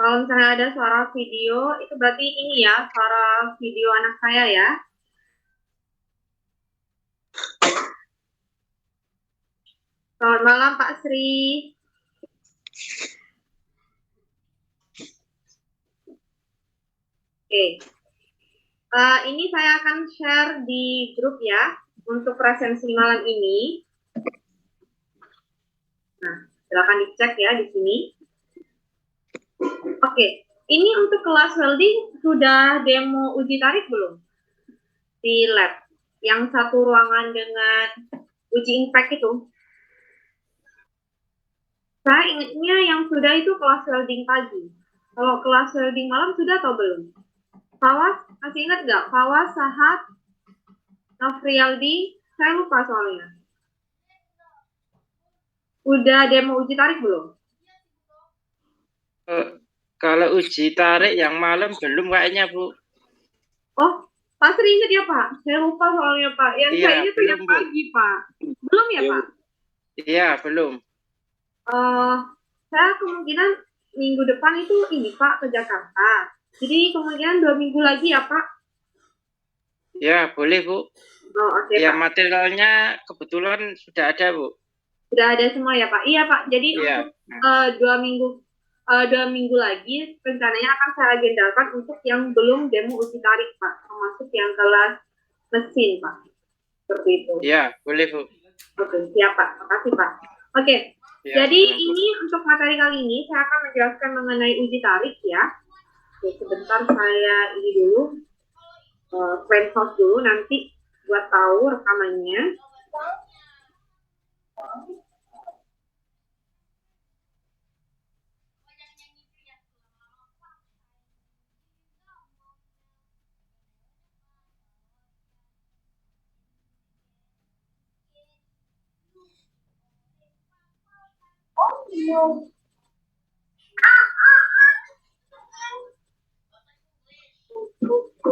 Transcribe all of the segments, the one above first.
Kalau misalnya ada suara video, itu berarti ini ya, suara video anak saya ya. Selamat malam Pak Sri. Oke. Ini saya akan share di grup ya, untuk presensi malam ini. Nah, silakan dicek ya di sini. Oke, ini untuk kelas welding sudah demo uji tarik belum? Di lab, yang satu ruangan dengan uji impact itu. Saya ingatnya yang sudah itu kelas welding pagi. Kalau kelas welding malam sudah atau belum? Fawas, masih ingat nggak? Fawas, Sahat, Nofrialdi, saya lupa soalnya. Udah demo uji tarik belum? Kalau uji tarik yang malam belum kayaknya, Bu. Oh, Pak Sri ingat ya Pak? Saya lupa soalnya Pak. Yang Iya, kayaknya tuh yang pagi Pak. Belum ya Pak? Iya, belum. Saya kemungkinan minggu depan itu ini Pak ke Jakarta. Jadi kemungkinan 2 minggu lagi ya Pak? Ya, boleh Bu. Oh, oke, ya, Pak. Materialnya kebetulan sudah ada Bu. Sudah ada semua ya Pak? Iya Pak. Jadi untuk 2 minggu lagi rencananya akan saya agendakan untuk yang belum demo uji tarik Pak, termasuk yang kelas mesin Pak. Seperti itu. Iya, boleh Bu. Oke, siap Pak. Makasih Pak. Oke. Ya, jadi ini untuk materi kali ini saya akan menjelaskan mengenai uji tarik ya. Oke, sebentar saya ini dulu screenshot dulu nanti buat tahu rekamannya.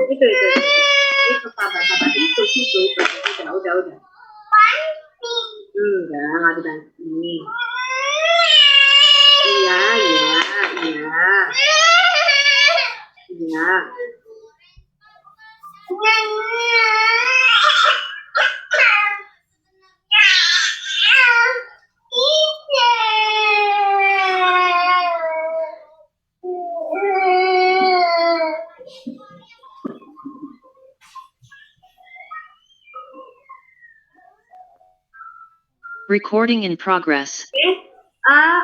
Itu sabar itu udah enggak ada ini iya Recording in progress.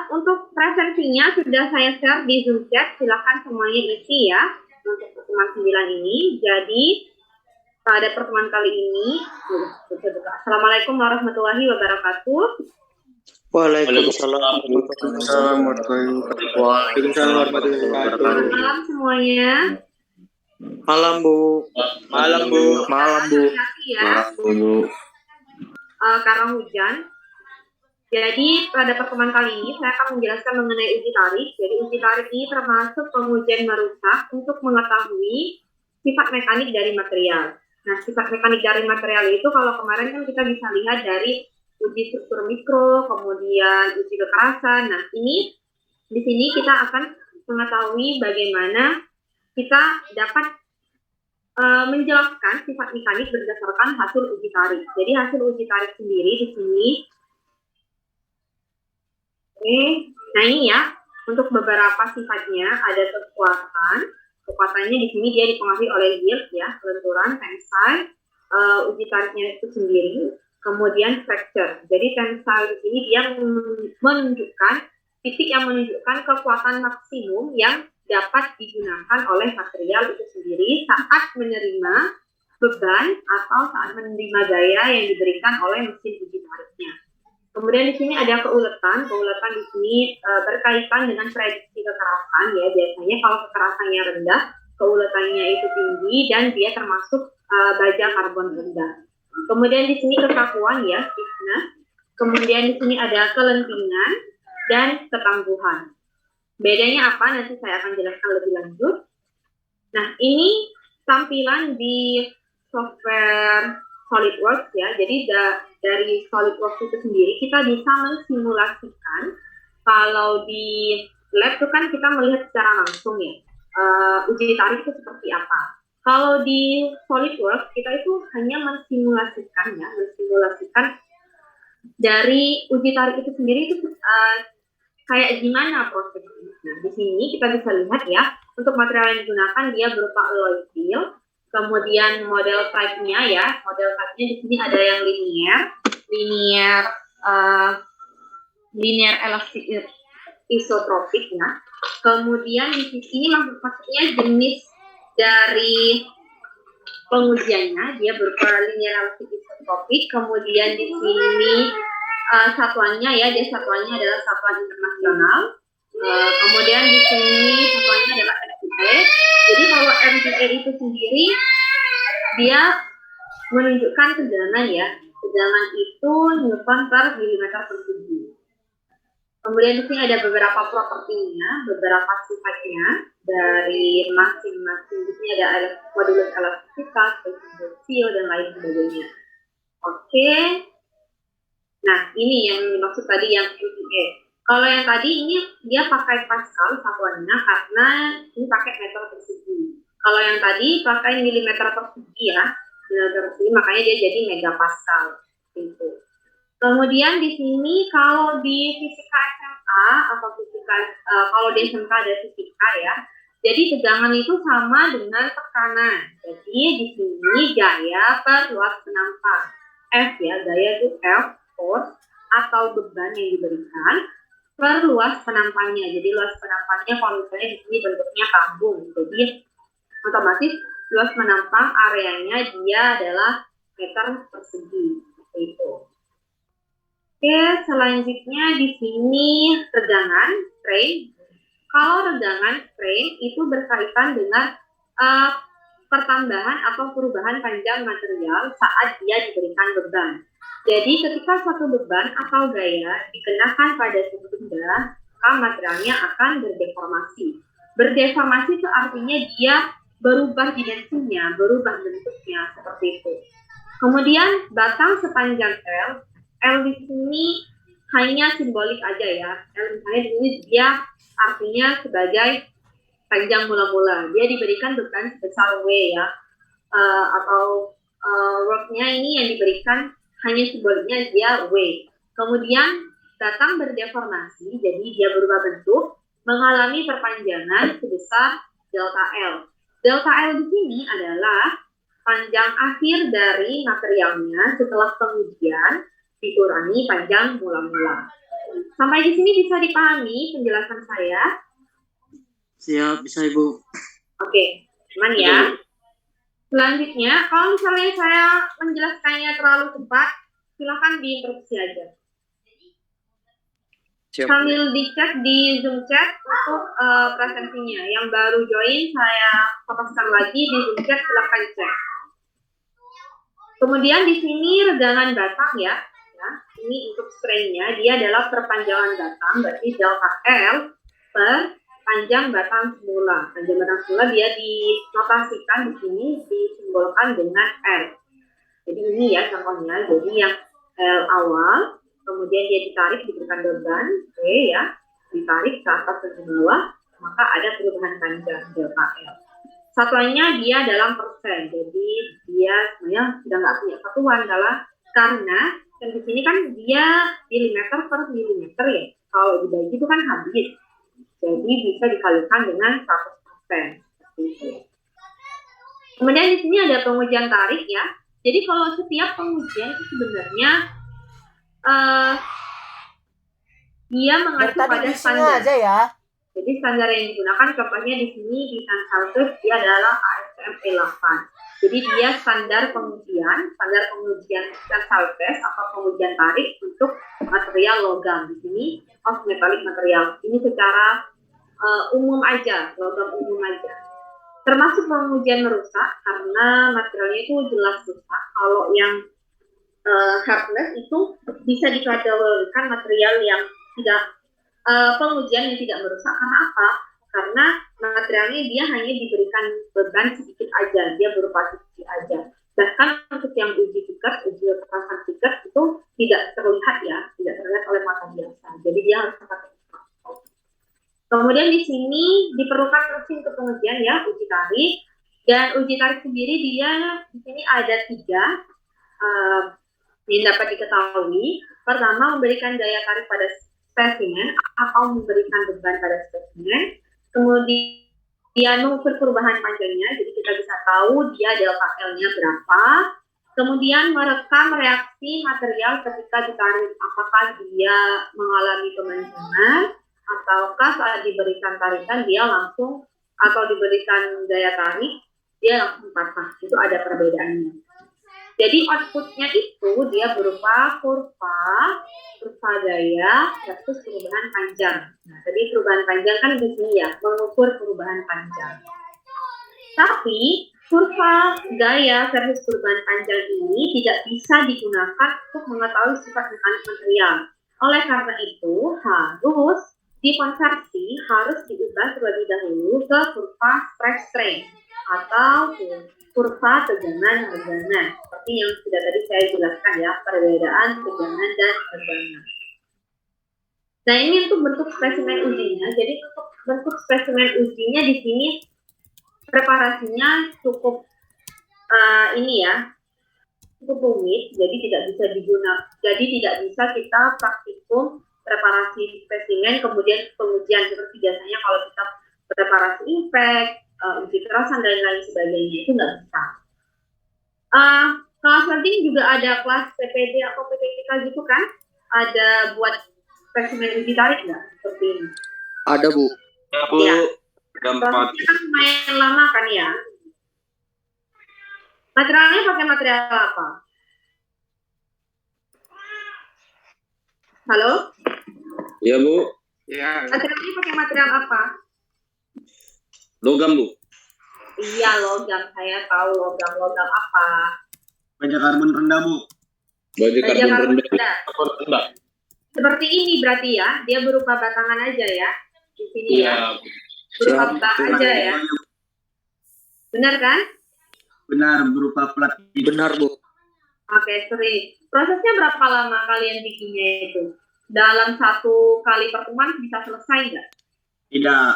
Untuk presensinya sudah saya share di Zoom chat, silakan semuanya isi ya untuk pertemuan 9 ini. Jadi pada pertemuan kali ini, Assalamualaikum warahmatullahi wabarakatuh. Waalaikumsalam warahmatullahi wabarakatuh. Malam semuanya. Malam Bu. Malam Bu. Ya. Karena hujan. Jadi pada pertemuan kali ini saya akan menjelaskan mengenai uji tarik. Jadi uji tarik ini termasuk pengujian merusak untuk mengetahui sifat mekanik dari material. Nah, sifat mekanik dari material itu kalau kemarin kan kita bisa lihat dari uji struktur mikro, kemudian uji kekerasan. Nah, ini di sini kita akan mengetahui bagaimana kita dapat menjelaskan sifat mekanik berdasarkan hasil uji tarik. Jadi hasil uji tarik sendiri di sini. Nah ini ya, untuk beberapa sifatnya ada kekuatan. Kekuatannya di sini dia dipengaruhi oleh yield ya, kelenturan, tensile, uji tariknya itu sendiri, kemudian fracture. Jadi tensile di sini dia menunjukkan titik yang menunjukkan kekuatan maksimum yang dapat digunakan oleh material itu sendiri saat menerima beban atau saat menerima gaya yang diberikan oleh mesin uji tariknya. Kemudian di sini ada keuletan. Keuletan di sini berkaitan dengan prediksi kekerasan ya. Biasanya kalau kekerasannya rendah, keuletannya itu tinggi dan dia termasuk baja karbon rendah. Kemudian di sini kekakuan ya, stiffness. Kemudian di sini ada kelentingan dan ketangguhan. Bedanya apa? Nanti saya akan jelaskan lebih lanjut. Nah, ini tampilan di software SolidWorks ya. Jadi dari SolidWorks itu sendiri kita bisa mensimulasikan kalau di lab itu kan kita melihat secara langsung ya, uji tarik itu seperti apa. Kalau di SolidWorks kita itu hanya mensimulasikan dari uji tarik itu sendiri itu kayak gimana prosesnya. Nah, di sini kita bisa lihat ya, untuk material yang digunakan dia berupa alloy steel, kemudian model type-nya ya, di sini ada yang linear elastic isotropik ya. Kemudian di sini maksudnya jenis dari pengujiannya dia berupa linear elastic isotropik, kemudian di sini satuannya adalah satuan internasional. Kemudian di sini satuannya adalah MPA. Jadi kalau MPA itu sendiri dia menunjukkan tegangan ya. Tegangan itu Newton per milimeter persegi. Kemudian di sini ada beberapa propertinya, beberapa sifatnya dari masing-masing. Di sini ada modulus elastisitas, resistensio dan lain sebagainya. Oke. Nah, ini yang dimaksud tadi yang MPA. Kalau yang tadi ini dia pakai Pascal satuannya karena ini pakai meter persegi. Kalau yang tadi pakai milimeter persegi ya, makanya dia jadi megapascal itu. Kemudian di sini kalau di fisika SMA atau kalau di SMK ada fisika ya, jadi tegangan itu sama dengan tekanan. Jadi di sini gaya per luas penampang. F ya, gaya itu F, force atau beban yang diberikan per luas penampangnya. Jadi luas penampangnya kalau misalnya di sini bentuknya tabung, jadi otomatis luas penampang areanya dia adalah meter persegi seperti itu. Oke, selanjutnya di sini tegangan strain. Kalau tegangan strain itu berkaitan dengan pertambahan atau perubahan panjang material saat dia diberikan beban. Jadi ketika suatu beban atau gaya dikenakan pada suatu benda, maka materialnya akan berdeformasi. Berdeformasi itu artinya dia berubah dimensinya, berubah bentuknya seperti itu. Kemudian batang sepanjang L di sini hanya simbolik aja ya. L misalnya di sini dia artinya sebagai panjang mula-mula. Dia diberikan beban sebesar W ya, atau work-nya ini yang diberikan hanya simbolnya dia W. Kemudian batang berdeformasi, jadi dia berubah bentuk, mengalami perpanjangan sebesar delta L. Delta L di sini adalah panjang akhir dari materialnya setelah pengujian dikurangi panjang mula-mula. Sampai di sini bisa dipahami penjelasan saya? Siap, bisa Ibu. Oke, aman ya. Selanjutnya, kalau misalnya saya menjelaskannya terlalu cepat, silakan diinterupsi aja. Siap. Sambil dicek di Zoom chat untuk presentasinya. Yang baru join, saya fokuskan lagi di Zoom chat, silakan cek. Kemudian di sini regangan batang ya. Ini untuk strain-nya, dia adalah perpanjangan batang, berarti delta L per panjang batang semula. Panjang batang semula dia dinotasikan di sini disimbolkan dengan R. Jadi ini ya contohnya. Jadi yang L awal, kemudian dia ditarik diberikan beban V ya, ditarik ke atas dan ke bawah, maka ada perubahan panjang delta L. Satuannya dia dalam persen. Jadi dia sebenarnya sudah nggak punya satuan adalah karena dan di sini kan dia milimeter per milimeter ya. Kalau dibagi itu kan habis. Jadi bisa dikalikan dengan 100%. Kemudian di sini ada pengujian tarik ya. Jadi kalau setiap pengujian itu sebenarnya dia mengacu pada standar. Aja ya. Jadi standar yang digunakan contohnya di sini di Celsius dia adalah ASTM E8. Jadi dia standar pengujian Celsius atau pengujian tarik untuk material logam. Di sini metallic material. Ini secara umum aja, logam umum aja. Termasuk pengujian merusak karena materialnya itu jelas rusak. Kalau yang hardness itu bisa dikategorikan material yang tidak pengujian yang tidak merusak. Karena apa? Karena materialnya dia hanya diberikan beban sedikit aja, dia berupa sedikit aja. Bahkan untuk yang uji kekerasan tiket itu tidak terlihat ya, tidak terlihat oleh mata biasa. Jadi dia harus pakai mikroskop. Kemudian di sini diperlukan mesin untuk pengujian ya, uji tarik. Dan uji tarik sendiri dia di sini ada 3 yang dapat diketahui. Pertama, memberikan daya tarik pada spesimen atau memberikan beban pada spesimen. Kemudian mengukur perubahan panjangnya, jadi kita bisa tahu dia delta L-nya berapa. Kemudian merekam reaksi material ketika ditarik, apakah dia mengalami kemenjangan, ataukah saat diberikan tarikan dia langsung, atau diberikan daya tarik, dia langsung patah. Itu ada perbedaannya. Jadi outputnya itu dia berupa kurva gaya versus perubahan panjang. Nah, tadi perubahan panjang kan di sini ya, mengukur perubahan panjang. Tapi kurva gaya versus perubahan panjang ini tidak bisa digunakan untuk mengetahui sifat mekanik material. Oleh karena itu harus dikonversi, harus diubah terlebih dahulu ke kurva stress strain atau kurva tegangan tegangan, seperti yang sudah tadi saya jelaskan ya, perbedaan tegangan dan tegangan. Nah, ini untuk bentuk spesimen ujinya. Jadi untuk bentuk spesimen ujinya di sini preparasinya cukup ini ya, cukup rumit. Jadi tidak bisa digunakan. Jadi tidak bisa kita praktikum preparasi spesimen kemudian pengujian seperti biasanya kalau kita preparasi impact, uji kerasan dan lain sebagainya, itu nggak bisa. Kelas penting juga ada kelas PPD atau PPK gitu kan? Ada buat spesimen uji tarik nggak seperti ini? Ada Bu. Ya Bu. Ya. Gampang. Prosesnya kan lumayan lama kan ya? Materialnya pakai material apa? Halo? Ya Bu. Ya, Materialnya pakai material apa? Logam Bu. Iya, logam. Saya tahu logam apa. Baja karbon rendah, Bu. Baja Baja karbon karbon rendah. rendah. Karbon rendah. Seperti ini berarti ya, dia berupa batangan aja ya. Di sini ya. Iya. Berupa Siap. batangan aja ya. Benar kan? Benar, berupa plat. Benar Bu. Oke, seri. Prosesnya berapa lama kalian bikinnya itu? Dalam 1 kali pertemuan bisa selesai nggak? Tidak.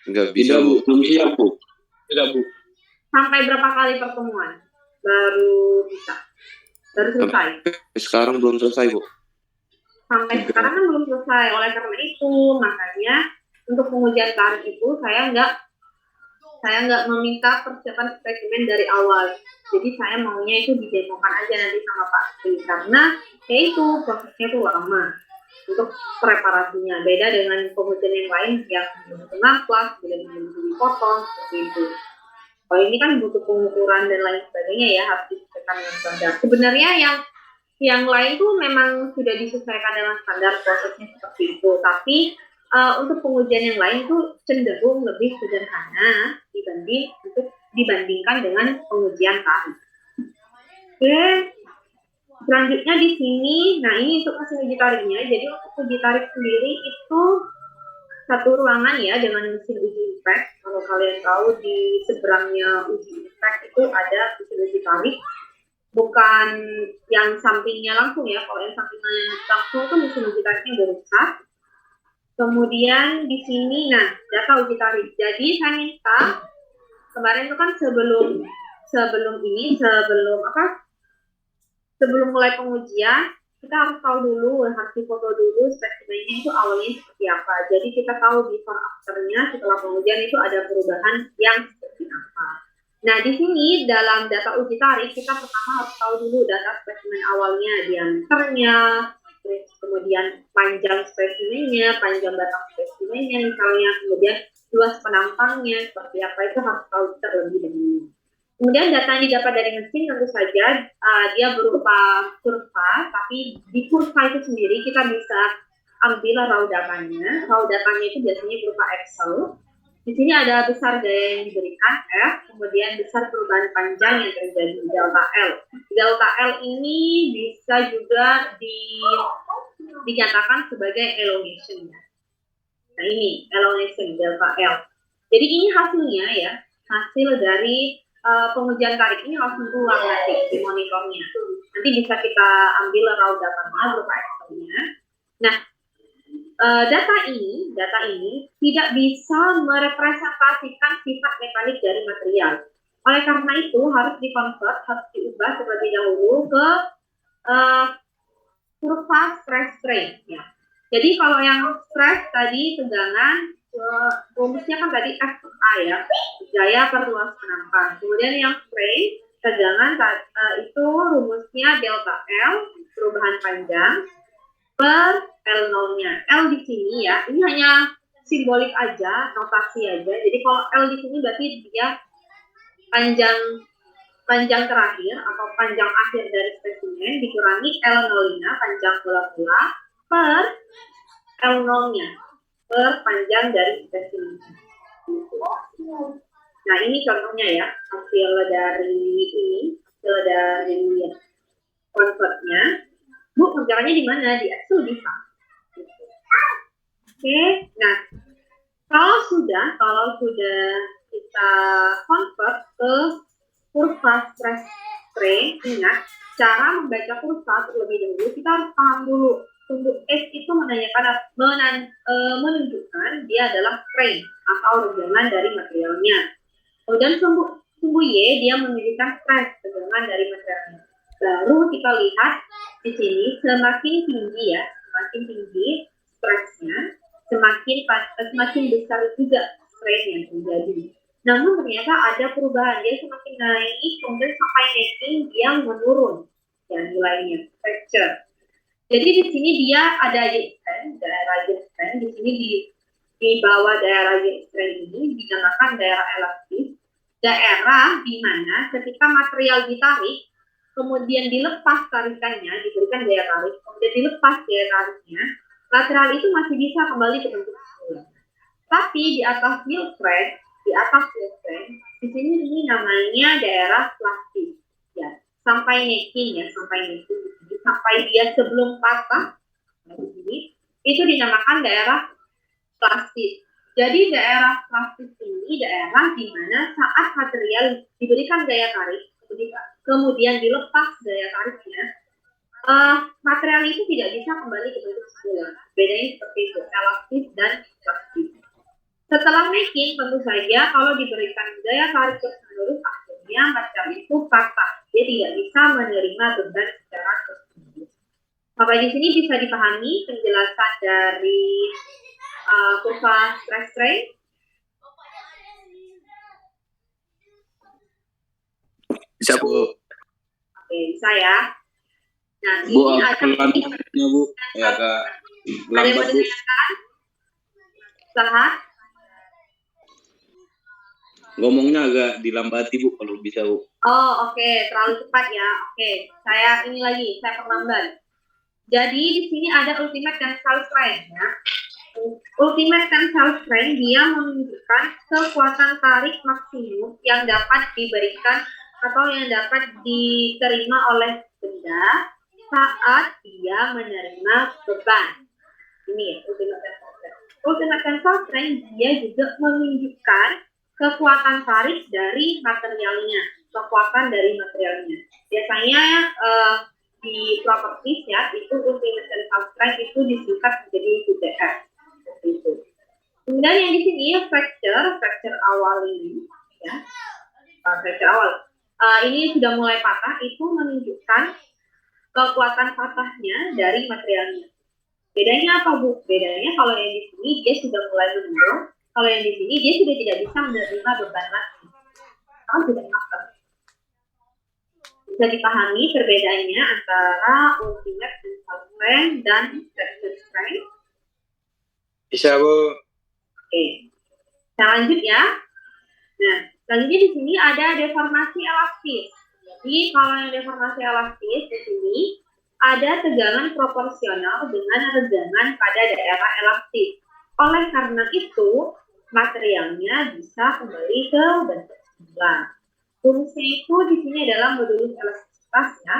Enggak Bisa Bu. Belum siap Bu. Tidak Bu. Sampai berapa kali pertemuan baru bisa? Baru selesai? Sekarang belum selesai Bu. Sampai sekarang kan belum selesai. Oleh karena itu, makanya untuk pengujian tarik itu saya nggak meminta persiapan spesimen dari awal. Jadi saya maunya itu didemokan aja nanti sama Pak Sri, karena ya itu prosesnya itu lama untuk preparasinya. Beda dengan pengujian yang lain yang butuh nafas, kemudian butuh dipotong seperti itu. Kalau ini kan butuh pengukuran dan lain sebagainya ya, harus disesuaikan dengan standar. Sebenarnya yang lain tuh memang sudah disesuaikan dengan standar prosesnya seperti itu. Tapi untuk pengujian yang lain tuh cenderung lebih sederhana dibandingkan dengan pengujian tarik. Oke, selanjutnya di sini, nah ini untuk mesin uji tariknya. Jadi untuk uji tarik sendiri itu satu ruangan ya dengan mesin uji impact. Kalau kalian tahu di seberangnya uji impact itu ada mesin uji tarik. Bukan yang sampingnya langsung ya. Kalau yang sampingnya langsung itu mesin uji tariknya udah rusak. Kemudian di sini, nah data uji tarik. Jadi saya minta kemarin itu kan sebelum mulai pengujian kita harus tahu dulu, harus difoto dulu spesimennya itu awalnya seperti apa. Jadi kita tahu before afternya setelah pengujian itu ada perubahan yang seperti apa. Nah di sini dalam data uji tarik kita pertama harus tahu dulu data spesimen awalnya, diameternya, terus kemudian panjang spesimennya, panjang batang spesimennya misalnya, kemudian luas penampangnya seperti apa, itu harus tahu terlebih dahulu. Kemudian data yang didapat dari mesin tentu saja dia berupa kurva, tapi di kurva itu sendiri kita bisa ambil raw datanya. Raw datanya itu biasanya berupa Excel. Di sini ada besar gaya yang diberikan F, kemudian besar perubahan panjang yang terjadi delta L. Delta L ini bisa juga dinyatakan sebagai elongation ya. Nah ini elongation delta L. Jadi ini hasilnya ya, hasil dari pengujian tarik ini langsung keluar nanti di monitornya. Nanti bisa kita ambil raw datanya berupa Excel-nya. Nah Data ini tidak bisa merepresentasikan sifat mekanik dari material. Oleh karena itu harus harus diubah terlebih dahulu ke kurva stress strain. Ya. Jadi kalau yang stress tadi tegangan, rumusnya kan tadi F per A ya, gaya per luas penampak. Kemudian yang strain tegangan itu rumusnya delta L, perubahan panjang, per L0-nya. L di sini ya, ini hanya simbolik aja, notasi aja. Jadi kalau L di sini berarti dia panjang terakhir atau panjang akhir dari spesimen dikurangi L0-nya, panjang bola-bola, per L0-nya, per panjang dari spesimen. Nah, ini contohnya ya, hasil dari convertnya. Bu, kerjaannya di mana? Di Excel bisa. Oke, nah kalau sudah kita convert ke kurva stress strain, ingat cara membaca kurva terlebih dahulu kita harus paham dulu. Sumbu S itu menunjukkan dia adalah strain atau regangan dari materialnya. Kemudian sumbu Y dia menunjukkan stress, tegangan dari materialnya. Baru kita lihat di sini semakin tinggi stresnya, semakin besar juga strain yang terjadi. Namun ternyata ada perubahan, dia semakin naik, kemudian sampai netting dia menurun ya nilainya, fracture. Jadi di sini dia ada daerah yield strength, di sini di bawah daerah yield strength ini dinamakan daerah elastis, daerah di mana ketika material ditarik, kemudian dilepas tarikannya, diberikan daya tarik, kemudian dilepas daya tariknya, material itu masih bisa kembali ke bentuk semula. Tapi di atas yield strength, di sini ini namanya daerah plastis, ya, sampai netting, sampai dia sebelum patah, itu dinamakan daerah plastis. Jadi daerah plastis ini daerah di mana saat material diberikan daya tarik, kemudian dilepas daya tariknya, material itu tidak bisa kembali ke bentuk semula. Bedanya seperti itu, elastis dan plastis. Setelah making, tentu saja kalau diberikan daya tarik terus-menerus, akhirnya material itu patah. Dia tidak bisa menerima beban secara terus-menerus. Sampai di sini bisa dipahami penjelasan dari kurva stress strain. Bisa, Bu. Oke, bisa ya. Nah, Bu, ini ada pelan-pelannya, Bu. Ya, agak lambat, Bu. Sahat. Ngomongnya agak dilambati, Bu, kalau bisa, Bu. Oh, oke. Terlalu cepat ya. Oke, saya perlambat. Jadi, di sini ada ultimate tensile strength ya. Ultimate tensile strength dia menunjukkan kekuatan tarik maksimum yang dapat diberikan atau yang dapat diterima oleh benda saat dia menerima beban. Ini ya, ultimate tensile strength. Ultimate tensile strength dia juga menunjukkan kekuatan tarik dari materialnya, Biasanya di properties ya, itu ultimate tensile strength itu disingkat menjadi UTS. Seperti itu. Kemudian yang di sini fracture awal ini, ya, fracture awal. Ini sudah mulai patah, itu menunjukkan kekuatan patahnya dari materialnya. Bedanya apa, Bu? Bedanya kalau yang di sini dia sudah mulai menurun, kalau yang di sini dia sudah tidak bisa menerima beban lagi. Kalau sudah patah. Bisa dipahami perbedaannya antara ultimate tensile strength dan fracture strength? Bisa, Bu. Oke. Kita lanjut ya. Nah, selanjutnya di sini ada deformasi elastis. Jadi kalau yang deformasi elastis di sini ada tegangan proporsional dengan regangan pada daerah elastis. Oleh karena itu, materialnya bisa kembali ke bentuk semula. Rumusnya itu di sini adalah modulus elastisitas ya.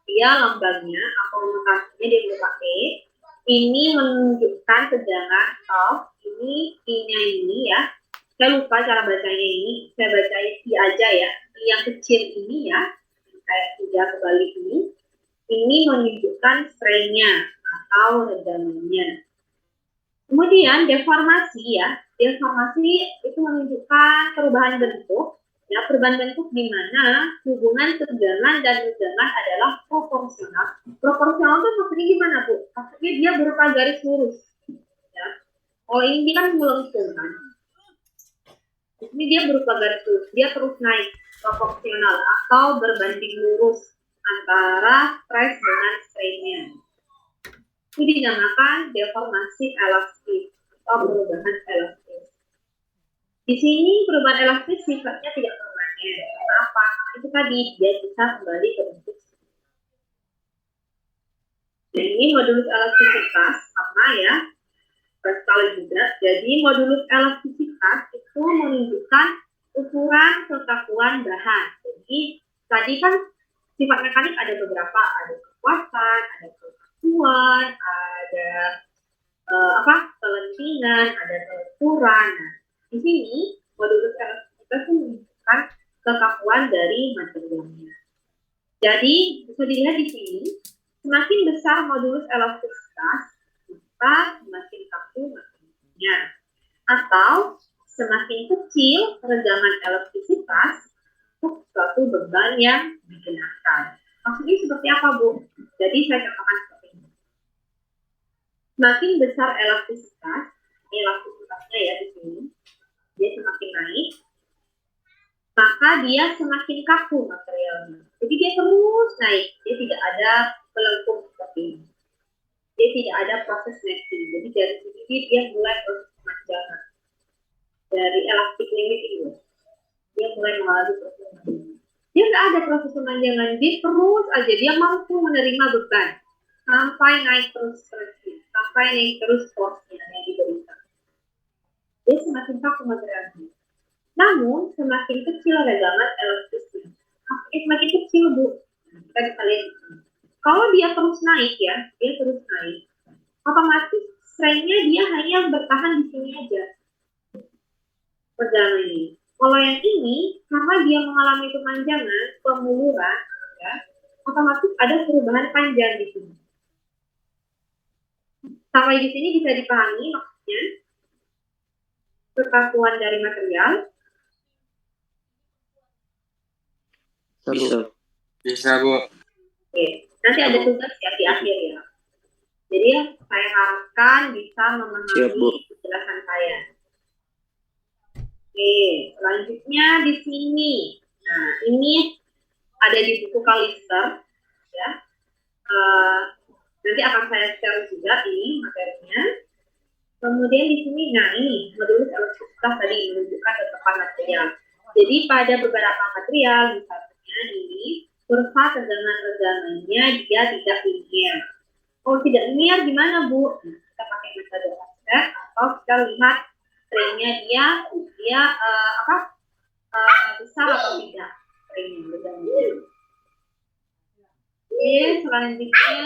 Dia lambangnya atau notasinya dia berupa E. Ini menunjukkan tegangan I-nya ini ya. Saya lupa cara bacanya ini. Saya baca I aja ya. Yang kecil ini ya. Kayak 3 kebalik ini. Ini menunjukkan strain-nya atau regangannya. Kemudian deformasi ya, deformasi itu menunjukkan perubahan bentuk. Ya, perubahan bentuk di mana hubungan tegangan dan tegangan adalah proporsional. Proporsional itu maksudnya gimana, Bu? Maksudnya dia berupa garis lurus. Ya. Kalau ini kan melengkung kan. Ini dia berupa garis lurus, dia terus naik proporsional atau berbanding lurus antara stress dengan strain-nya. Itu dinamakan deformasi elastis atau perubahan elastis. Di sini perubahan elastis sifatnya tidak permanen. Kenapa? Itu tadi dia bisa kembali ke bentuk. Dan ini modulus elastisitas apa ya? Sekali juga. Jadi modulus elastisitas itu menunjukkan ukuran kekakuan bahan. Jadi tadi kan sifat mekanik ada beberapa, ada kekuatan, ada kekakuan, ada kelentingan, ada kelenturan. Nah, di sini modulus elastisitas itu menunjukkan kekakuan dari materialnya. Jadi bisa dilihat di sini, semakin besar modulus elastisitas, maka semakin kaku materialnya. Atau semakin kecil regangan elastisitas untuk suatu beban yang digunakan. Maksudnya seperti apa, Bu? Jadi saya katakan seperti ini. Semakin besar elastisitas, ini elastisitasnya ya di sini, dia semakin naik, maka dia semakin kaku materialnya. Jadi dia terus naik, dia tidak ada pelengkung seperti ini. Dia tidak ada proses nesting. Jadi dari sini dia mulai proses pemanjangan. Dari elastic limit itu, dia mulai mengalami proses pemanjangan. Dia nggak ada proses pemanjangan, dia terus aja, dia mampu menerima beban sampai naik terus stresnya, sampai naik terus force-nya yang diberikan. Dia semakin kaku materialnya. Namun semakin kecil regangan elastisnya. Semakin kecil, Bu. Kita bisa lihat. Kalau dia terus naik ya, dia terus naik, otomatis strain-nya dia hanya bertahan di sini aja. Perjalanan ini. Kalau yang ini, karena dia mengalami pemanjangan, pemuluran, ya, otomatis ada perubahan panjang di sini. Sampai di sini bisa dipahami maksudnya kekakuan dari material. Bisa, Bu. Oke, nanti ada tugas ya di akhir ya. Jadi saya harapkan bisa memahami penjelasan saya. Oke, selanjutnya di sini. Nah, ini ada di buku Kalister, ya. Nanti akan saya share juga ini materinya. Kemudian di sini, nah ini modulus elastisitas tadi menunjukkan ketepatan material. Jadi pada beberapa material, misalnya ini kurva tegangan-tegangannya dia tidak linear. Oh tidak linear gimana, Bu? Nah, kita pakai metode offset atau kita lihat strain-nya dia besar atau tidak strain-nya. Oke, selanjutnya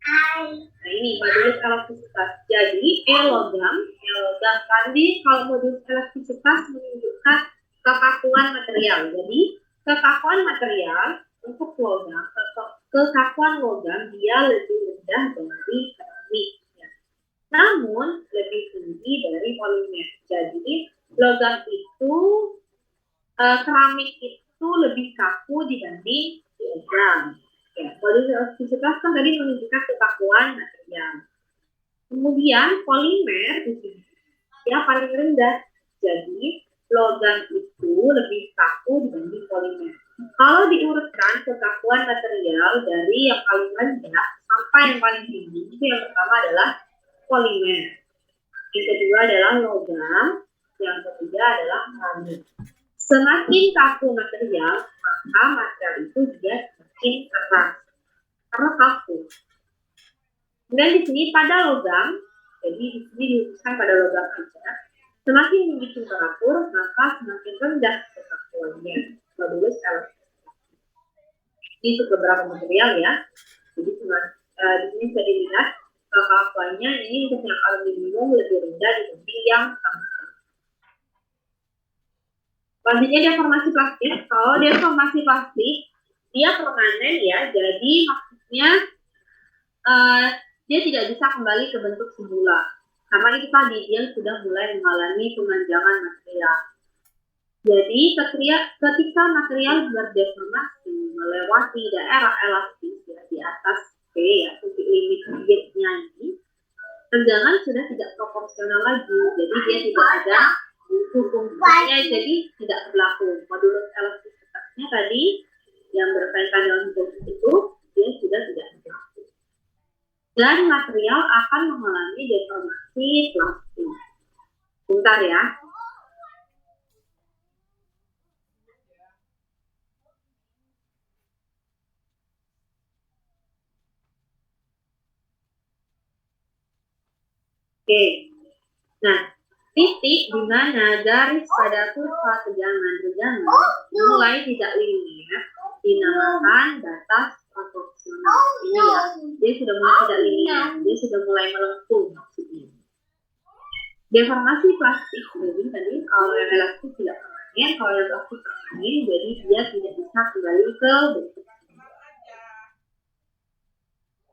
nah ini modulus elastisitas. Jadi logam tadi kalau modulus elastisitas menunjukkan kekakuan material. Jadi kekakuan material untuk logam, kekakuan logam dia lebih rendah dari keramik. Ya. Namun lebih tinggi dari polimer. Jadi logam itu keramik itu lebih kaku dibanding logam. Ya, modulus elastisitas kan tadi menunjukkan kekakuan material. Kemudian polimer di sini ya paling rendah. Jadi logam itu lebih kaku dibanding polimer. Kalau diurutkan kekakuan material dari yang paling rendah sampai yang paling tinggi, itu yang pertama adalah polimer. Yang kedua adalah logam. Yang ketiga adalah keramik. Semakin kaku material, maka material itu dia semakin keras karena kaku. Kemudian di sini pada logam, jadi di sini dikhususkan pada logam aja. Semakin tinggi temperatur, maka semakin rendah kekakuannya. Modulus elastisitas. Ini untuk beberapa material ya. Jadi di sini bisa dilihat kekakuannya ini untuk yang aluminium lebih rendah dibanding yang tungsten. Selanjutnya deformasi plastik. Kalau deformasi plastik dia permanen ya, jadi maksudnya dia tidak bisa kembali ke bentuk semula. Karena itu tadi dia sudah mulai mengalami pemanjangan material. Jadi ketika material berdeformasi melewati daerah elastis ya, di atas P ya, titik limit gate-nya ini, tegangan sudah tidak proporsional lagi. Jadi dia tidak ada fungsinya, jadi tidak berlaku. Modulus elastisitasnya tadi yang berkaitan dengan bentuk itu, dia sudah tidak berlaku. Dan material akan mengalami deformasi plastik. Bentar ya. Oke. Nah, titik di mana garis pada kurva tegangan mulai tidak linear dinamakan batas proporsional. Ini ya, dia sudah mulai tidak linear, dia sudah mulai melengkung maksudnya. Deformasi plastik, jadi tadi kalau yang elastis tidak permanen, kalau yang plastik permanen, jadi dia tidak bisa kembali ke bentuk.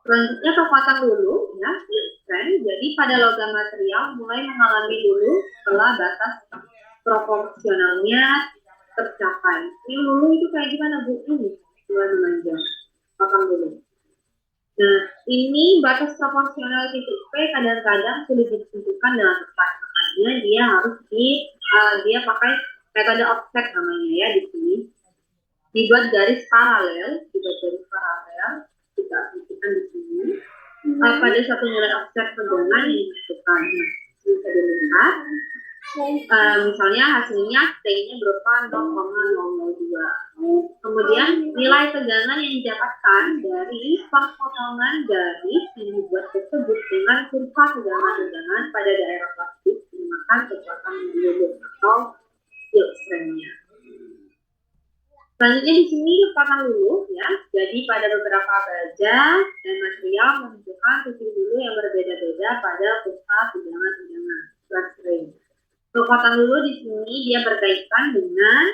Selanjutnya kekuatan lulu, ya, jadi pada logam material mulai mengalami lulu setelah batas proporsionalnya tercapai. Ini lulu itu kayak gimana Bu? Ini mulai memanjang, kekuatan lulu. Nah, ini batas proporsional titik P kadang-kadang sulit ditentukan dengan tepat. Makanya dia harus dia pakai metode offset namanya ya di sini. Dibuat garis paralel, kita asumsikan di sini. Pada satu nilai offset tegangan yang ditentukan. Bisa dilihat. Misalnya hasilnya T-nya berupa 0,002. Kemudian nilai tegangan yang didapatkan dari perpotongan garis yang dibuat tersebut dengan kurva tegangan pada daerah plastik dinamakan kekuatan lulu atau yield strength-nya. Selanjutnya di sini kekuatan lulu ya. Jadi pada beberapa baja dan material menunjukkan titik lulu yang berbeda-beda pada kurva tegangan strain. Kekuatan lulu di sini dia berkaitan dengan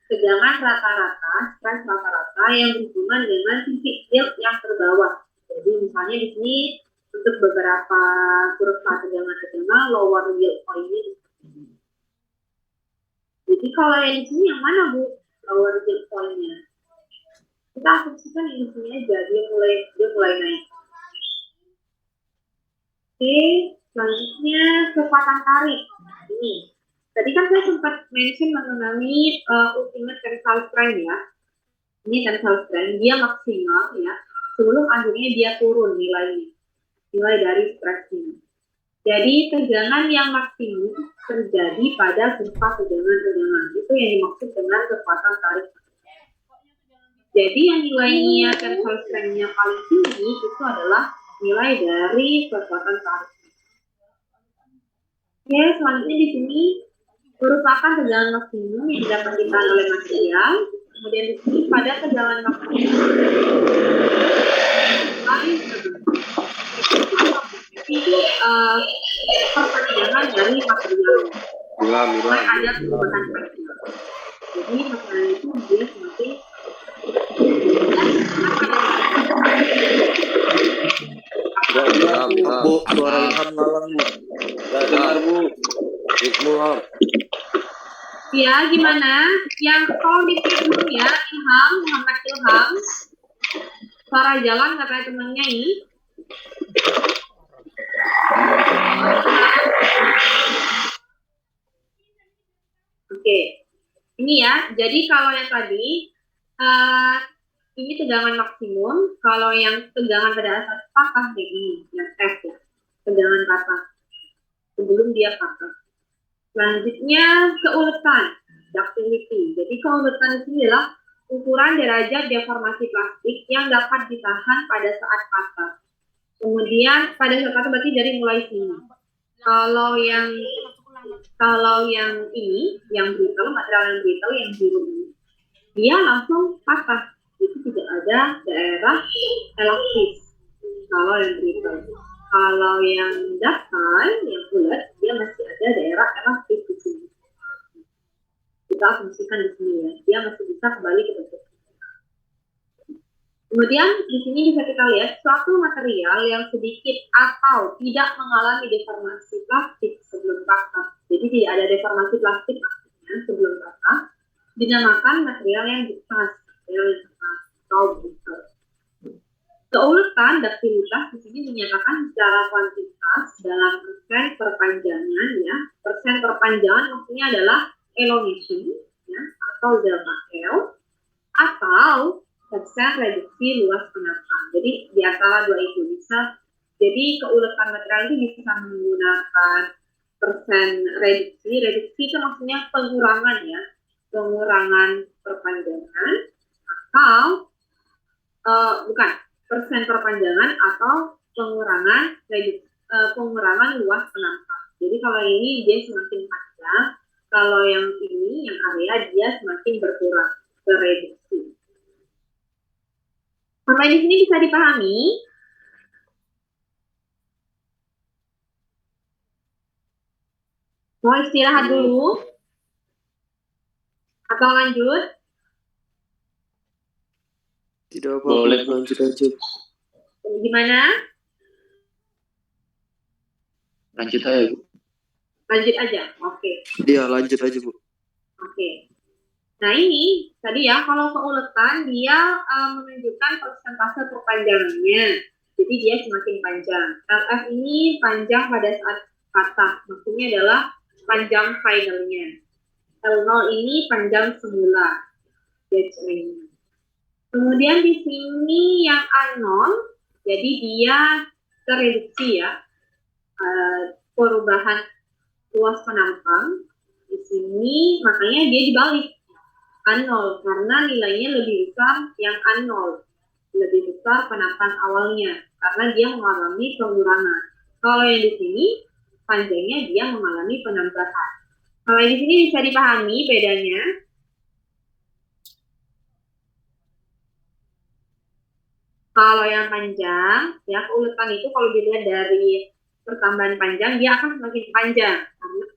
tegangan rata-rata, stres rata-rata yang berhubungan dengan titik yield yang terbawah. Jadi misalnya di sini untuk beberapa kurva tegangan lower yield point-nya. Jadi kalau yang di sini yang mana Bu? Lower yield point-nya. Kita asumsikan yang di sini aja dia mulai naik. Oke, selanjutnya kekuatan tarik. Ini. Tadi kan saya sempat mention mengenai ultimate tensile strength ya. Ini tensile strength, dia maksimal ya. Sebelum akhirnya dia turun nilainya. Nilai dari stresnya. Jadi tegangan yang maksimum terjadi pada kurva tegangan. Itu yang dimaksud dengan kekuatan tarik. Jadi yang nilainya tensile strength-nya paling tinggi itu adalah nilai dari kekuatan tarik. Oke, selanjutnya di sini merupakan tegangan maksimum yang dapat ditahan oleh material. Kemudian di sini pada tegangan maksimum itu perpanjangan dari material. Ada kekuatan material. Jadi material itu dia semakin Bu, suara Ilham malang Bu. Gak dengar Bu. Ilham. Ya, gimana? Yang kalau di dulu ya, Muhammad Ilham. Suara jalan nggak kayak temennya ini. Oke. Ini ya, jadi kalau yang tadi, ini tegangan maksimum. Kalau yang tegangan pada saat patah kayak ini, yang F ya, tegangan patah. Sebelum dia patah. Selanjutnya keuletan, ductility. Jadi keuletan ini adalah ukuran derajat deformasi plastik yang dapat ditahan pada saat patah. Kemudian pada saat patah berarti dari mulai sini. Kalau yang ini, yang brittle, material yang brittle, yang biru ini, dia langsung patah. Itu tidak ada daerah elastis. Kalau yang brittle. Kalau yang ductile, yang bulat, dia masih ada daerah elastis di sini. Kita asumsikan di sini ya, dia masih bisa kembali ke bentuk. Kemudian di sini bisa kita lihat suatu material yang sedikit atau tidak mengalami deformasi plastik sebelum patah. Jadi tidak ada deformasi plastik sebelum patah, dinamakan material yang bekas, atau brittle. Keuletan daktilitas di sini menyatakan secara kuantitas dalam persen perpanjangan, ya. Persen perpanjangan maksudnya adalah elongation, ya, atau delta L, atau persen reduksi luas penapang. Jadi di antara dua itu bisa. Jadi keuletan material itu bisa menggunakan persen reduksi. Reduksi itu maksudnya pengurangan, ya, pengurangan perpanjangan, atau bukan persen perpanjangan atau pengurangan pengurangan luas penapang. Jadi kalau ini dia semakin panjang, kalau yang ini yang area dia semakin berkurang, bereduksi. Sampai di sini bisa dipahami? Mau istirahat dulu? Atau lanjut? Tidak apa-apa, Boleh. lanjut aja. Gimana? Lanjut aja, Bu. Lanjut aja, oke. Dia lanjut aja, Bu. Oke. Nah ini tadi ya, kalau keuletan dia menunjukkan persentase perpanjangannya. Jadi dia semakin panjang. LF ini panjang pada saat patah, maksudnya adalah panjang finalnya. L0 ini panjang semula, batch length-nya. Kemudian di sini yang A0, jadi dia tereduksi, ya, perubahan luas penampang. Di sini makanya dia dibalik. A0 karena nilainya lebih besar yang A0, lebih besar penampang awalnya karena dia mengalami pengurangan. Kalau yang di sini panjangnya dia mengalami penambahan. Kalau di sini bisa dipahami bedanya. Kalau yang panjang, ya keuletan itu kalau dilihat dari pertambahan panjang dia akan semakin panjang.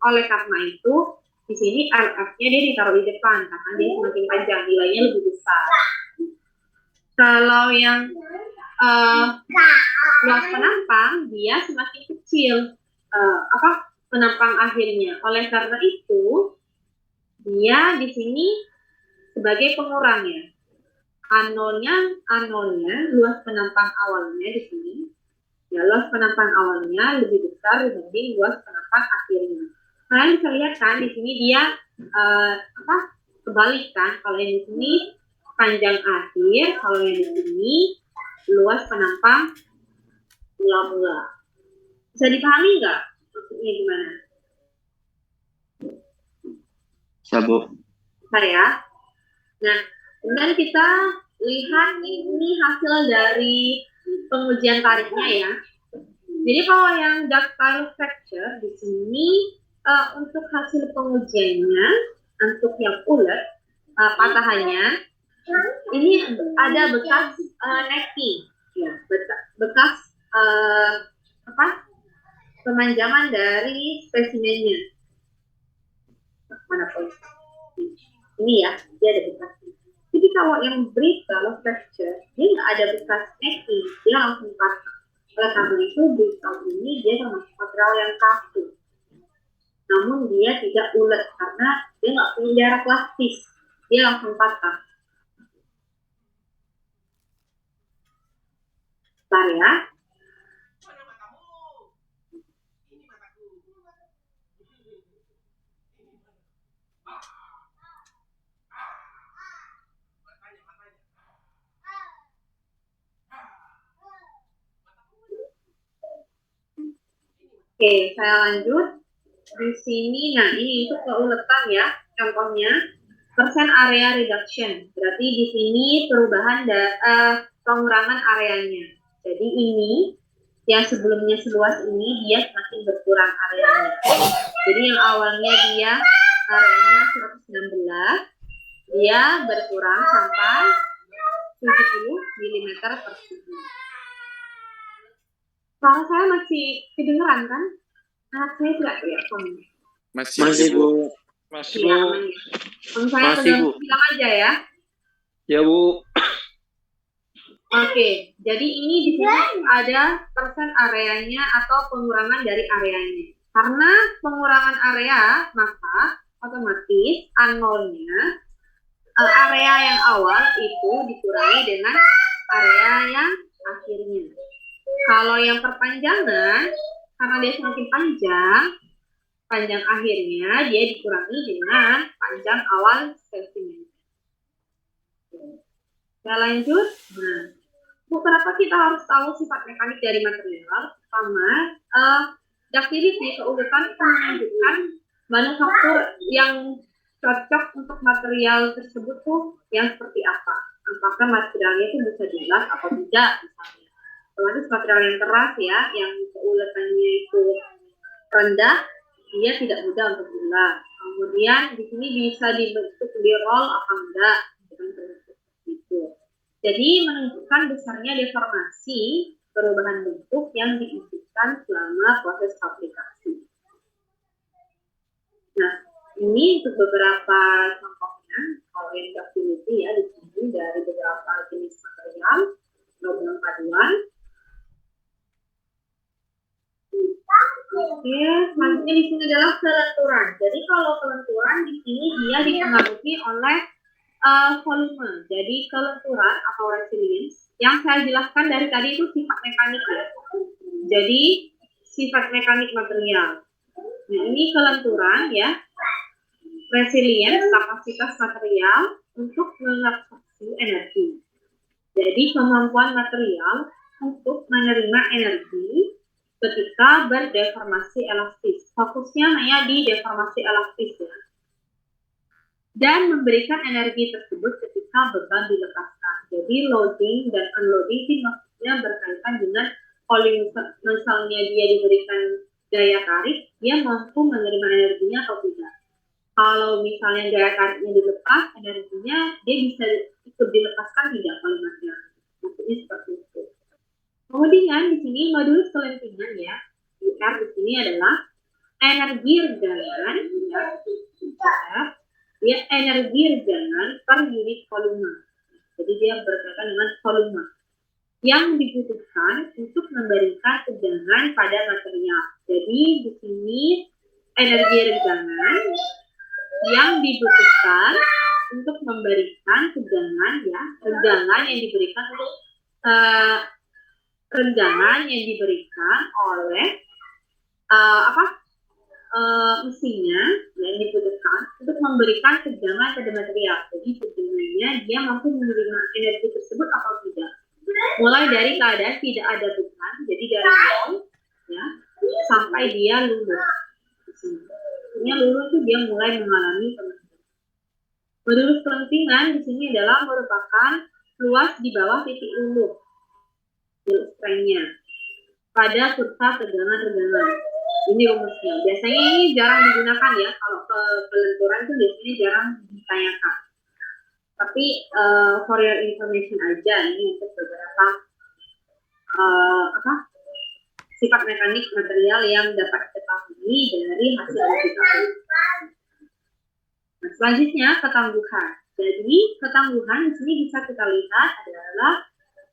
Oleh karena itu di sini LF-nya dia ditaruh di depan karena dia semakin panjang, nilainya lebih besar. Kalau yang luas penampang dia semakin kecil, penampang akhirnya. Oleh karena itu dia di sini sebagai pengurangnya. A0-nya luas penampang awalnya di sini. Ya, luas penampang awalnya lebih besar dibanding luas penampang akhirnya. Kalian bisa lihat kan di sini dia kebalik kan, kalau yang di sini panjang akhir, kalau yang di sini luas penampang mula-mula. Bisa dipahami nggak maksudnya gimana? Sabu. Saya. Nah, kemudian kita lihat ini hasil dari pengujian tariknya, ya. Jadi kalau yang ductile fracture di sini untuk hasil pengujiannya, untuk yang ulet patahannya, ini ada bekas necking, ya, bekas pemanjangan dari spesimennya. Mana pun ini ya, dia ada bekas. Jadi kalau yang brittle fracture, dia nggak ada bekas necking, dia langsung patah. Oleh karena itu brittle ini dia termasuk material yang kaku. Namun dia tidak ulet karena dia nggak punya jarak plastis, dia langsung patah. Bentar ya. Oke, saya lanjut. Di sini, nah ini untuk keuletan ya, contohnya persen area reduction. Berarti di sini perubahan pengurangan areanya. Jadi ini yang sebelumnya seluas ini dia semakin berkurang areanya. Jadi yang awalnya dia areanya 116, dia berkurang sampai 70 mm per kubik. Suara saya masih kedengeran kan? Anak saya tidak ya, Masih, Bu. Masih, iya, Bu. kalau saya Masih, Bu. bilang aja ya. Ya, Bu. Oke, jadi ini di sini ada persen areanya atau pengurangan dari areanya. Karena pengurangan area, maka otomatis A0-nya, area yang awal itu dikurangi dengan area yang akhirnya. Kalau yang perpanjangan, karena dia semakin panjang akhirnya dia dikurangi dengan panjang awal spesimen. Kita lanjut. Nah, kenapa kita harus tahu sifat mekanik dari material? Pertama, ductility, keuletan itu menunjukkan manufaktur yang cocok untuk material tersebut tuh yang seperti apa. Apakah materialnya itu bisa diulas atau tidak, misalnya. Otomatis material yang keras ya, yang keuletannya itu rendah, dia tidak mudah untuk diulas. Kemudian di sini bisa dibentuk di roll apa enggak, gitu. Jadi menunjukkan besarnya deformasi perubahan bentuk yang diwujudkan selama proses aplikasi. Nah, ini untuk beberapa contohnya, kalau yang ductility ya di sini dari beberapa jenis material, logam paduan. Oke, selanjutnya di sini adalah kelenturan. Jadi kalau kelenturan di sini dia dipengaruhi oleh volume. Jadi kelenturan atau resilience yang saya jelaskan dari tadi itu sifat mekanik ya. Jadi sifat mekanik material. Nah, ini kelenturan ya. Resilience, kapasitas material untuk mengabsorpsi energi. Jadi kemampuan material untuk menerima energi ketika berdeformasi elastis. Fokusnya hanya di deformasi elastis ya. Dan memberikan energi tersebut ketika beban dilepaskan. Jadi loading dan unloading itu maksudnya berkaitan dengan kalau misalnya dia diberikan daya tarik, dia mampu menerima energinya atau tidak. Kalau misalnya daya tariknya dilepas, energinya dia bisa ikut dilepaskan tidak oleh material. Maksudnya seperti itu. Kemudian di sini modulus kelentingan ya, R di sini adalah energi regangan ya, energi regangan per unit volume. Jadi dia berkaitan dengan volume yang dibutuhkan untuk memberikan tegangan pada material. Jadi di sini energi regangan yang dibutuhkan untuk memberikan tegangan ya, regangan yang diberikan untuk rendangan yang diberikan oleh mesinnya yang dibutuhkan untuk memberikan tegangan pada material. Jadi tegangannya dia mampu menerima energi tersebut atau tidak. Mulai dari keadaan tidak ada beban, jadi dari nol ya sampai dia luluh. Ini luluh itu dia mulai mengalami penurunan. Modulus kelentingan di sini adalah merupakan luas di bawah titik luluh. Strength-nya pada kurva tegangan-regangan. Ini rumusnya. Biasanya ini jarang digunakan ya. Kalau kelenturan itu biasanya jarang ditanyakan. Tapi for your information aja ini untuk beberapa sifat mekanik material yang dapat diketahui dari hasil aplikasi. Nah, selanjutnya ketangguhan. Jadi ketangguhan di sini bisa kita lihat adalah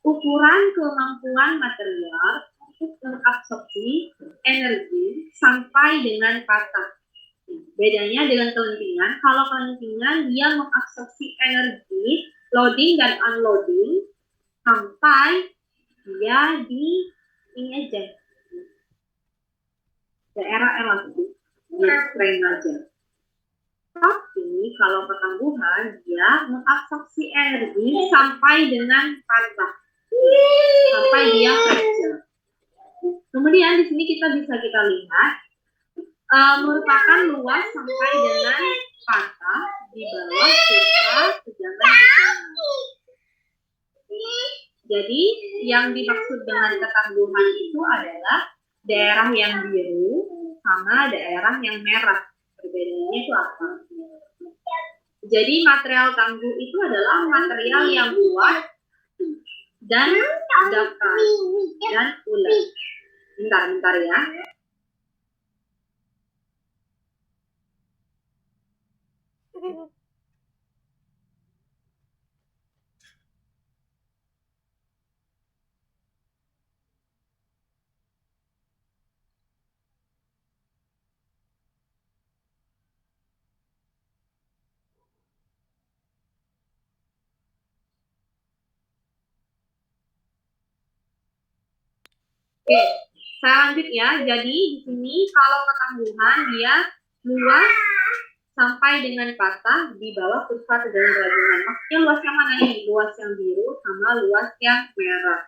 ukuran kemampuan material untuk mengabsorpsi energi sampai dengan patah. Bedanya dengan kelentingan, kalau kelentingan dia mengabsorpsi energi loading dan unloading sampai dia di ini aja daerah elastis, dia strength aja. Tapi kalau ketangguhan dia mengabsorpsi energi sampai dengan patah, sampai dia fracture. Kemudian di sini kita lihat merupakan luas sampai dengan patah di bawah kurva tegangan. Jadi yang dimaksud dengan ketangguhan itu adalah daerah yang biru sama daerah yang merah. Perbedaannya itu apa? Jadi material tangguh itu adalah material yang kuat dan datar dan ulet. Bentar ya. Oke, saya lanjut ya. Jadi di sini kalau ketangguhan dia luas sampai dengan patah di bawah kurva tegangan gabungan. Maksudnya luas yang mana nih? Luas yang biru sama luas yang merah.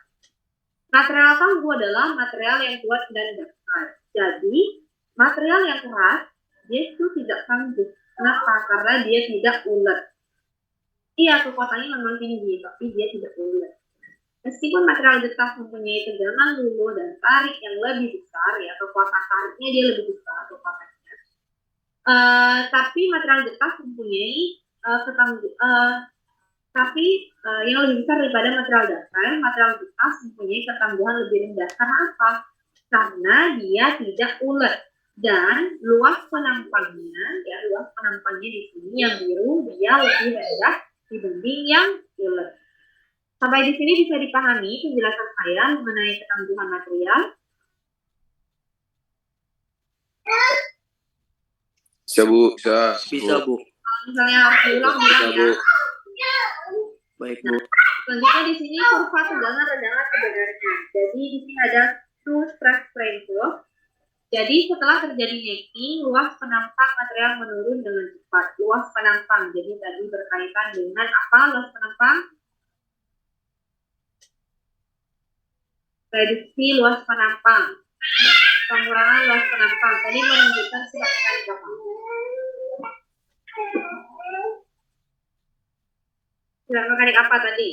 Material tangguh adalah material yang kuat dan datar. Jadi material yang keras dia itu tidak tangguh. Kenapa? Karena dia tidak ulet. Iya, kekuatannya memang tinggi, tapi dia tidak ulet. Meskipun material getah mempunyai tegangan luluh dan tarik yang lebih besar, ya kekuatan tariknya dia lebih besar kekuatannya. Tapi material getah mempunyai yang lebih besar daripada material datar. Material getah mempunyai ketangguhan lebih rendah. Karena apa? Karena dia tidak ulet dan luas penampangnya di sini yang biru dia lebih rendah dibanding yang ulet. Sampai di sini bisa dipahami penjelasan saya mengenai ketangguhan material. Bisa Bu, Bisa Bu. Kalau misalnya harus diulang, bilang ya. Bu. Baik Bu. Selanjutnya di sini kurva tegangan rendangan sebenarnya. Jadi di sini ada two stress strain. Jadi setelah terjadi necking, luas penampang material menurun dengan cepat. Luas penampang. Jadi tadi berkaitan dengan apa luas penampang? Reduksi luas penampang. Pengurangan luas penampang. Tadi menunjukkan sifat mekanik apa? Sifat mekanik apa tadi?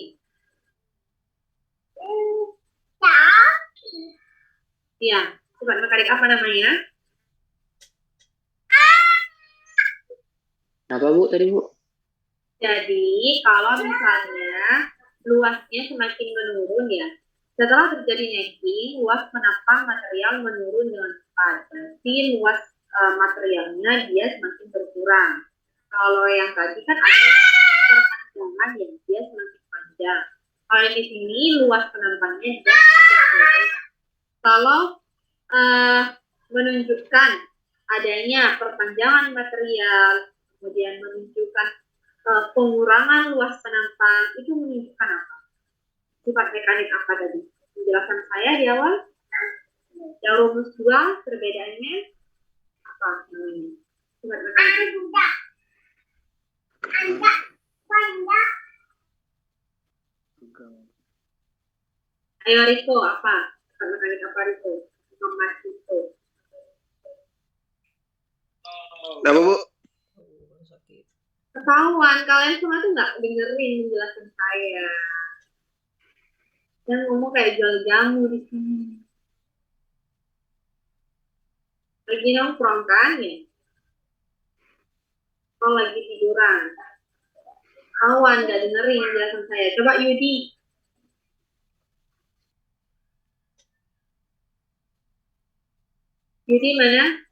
Iya, sifat mekanik apa namanya? Apa Bu tadi Bu? Jadi kalau misalnya luasnya semakin menurun ya, setelah terjadi necking, luas penampang material menurun dengan cepat. Berarti luas materialnya dia semakin berkurang. Kalau yang tadi kan ada perpanjangan yang dia semakin panjang. Kalau di sini luas penampangnya dia semakin menurun. Kalau menunjukkan adanya perpanjangan material, kemudian menunjukkan pengurangan luas penampang, itu menunjukkan apa? Sifat mekanik apa tadi? Penjelasan saya di awal. Yang rumus 2 perbedaannya apa? Sifat mekanik. Ayo Riko, apa? Sifat mekanik apa Riko? Nomor Riko. Apa Bu? Ketahuan, kalian semua tuh nggak dengerin penjelasan saya. Yang ngomong kayak jual jamu di sini. Lagi nongkrong kan ya? Oh lagi tiduran. Kawan nggak dengerin penjelasan saya. Coba Yudi. Yudi mana?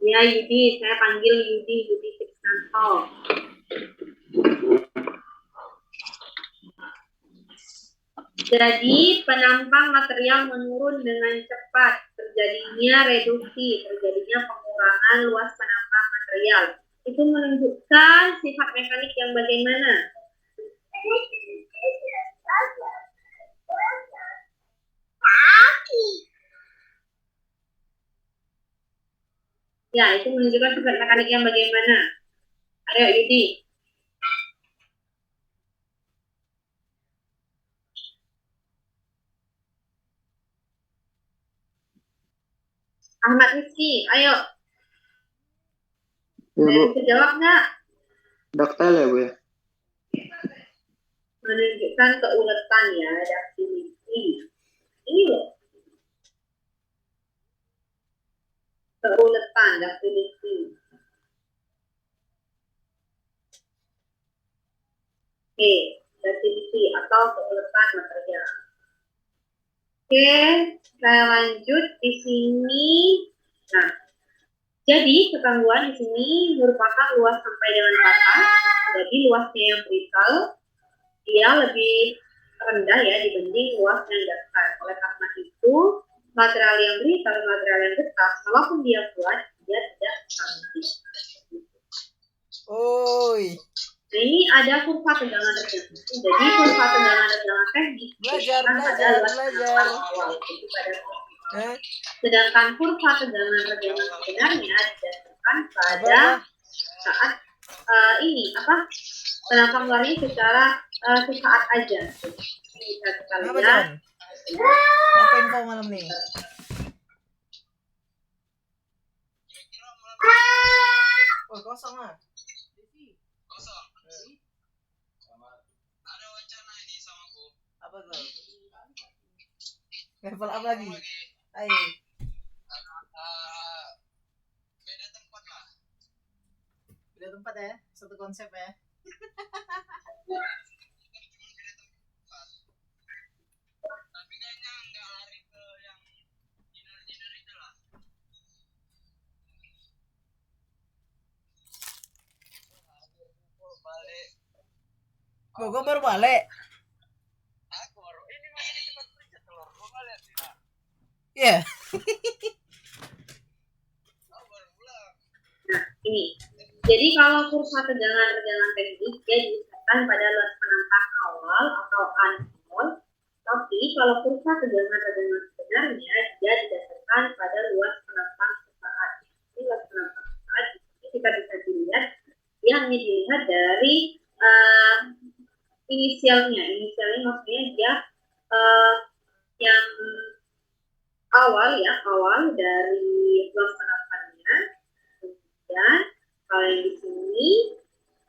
Ya Yudi, saya panggil Yudi Krisnanto. Jadi penampang material menurun dengan cepat, terjadinya reduksi, terjadinya pengurangan luas penampang material. Itu menunjukkan sifat mekanik yang bagaimana? Ya, itu menunjukkan sifat mekanik yang bagaimana? Ayo Yudi. Ahmad Rizky, ayo. Bisa jawab nggak? Daktil ya Bu ya? Menunjukkan keuletan ya, ductility. Ini loh. Keuletan, ductility. Oke, ductility atau keuletan material. Oke, saya lanjut di sini. Nah, jadi ketangguhan di sini merupakan luas sampai dengan patah. Jadi luasnya yang brittle dia lebih rendah ya dibanding luas yang datar. Oleh karena itu, material yang brittle, material yang getah, walaupun dia kuat, dia tidak tangguh. Oi. Nah, ini ada kurva tegangan rendah. Jadi kurva tegangan teknik Belajar. awal. Jadi sedangkan kurva tegangan sebenarnya didasarkan pada saat penampang luarnya secara sesaat aja. Bisa kita lihat. Apa info malam nih? Oh, kosong ah. Kosong. Ada wacana ini sama aku. Apa tuh? Level apa lagi? Ayo. Beda tempat lah. Beda tempat ya? Satu konsep ya? Tapi kayaknya nggak lari ke yang dinner itu lah. Gue baru balik. Aku baru ini masih cepat kerja telur. Gue balik sih. Iya. Nah, ini. Jadi kalau kurva tegangan teknik dia diusahakan pada luas penampak awal atau anol. Tapi kalau kurva tegangan sebenarnya dia didasarkan pada luas penampak sesaat. Ini luas penampak sesaat ini kita bisa dilihat dia hanya dilihat dari inisialnya maksudnya dia yang awal dari luas penampakannya. Kemudian kalau yang di sini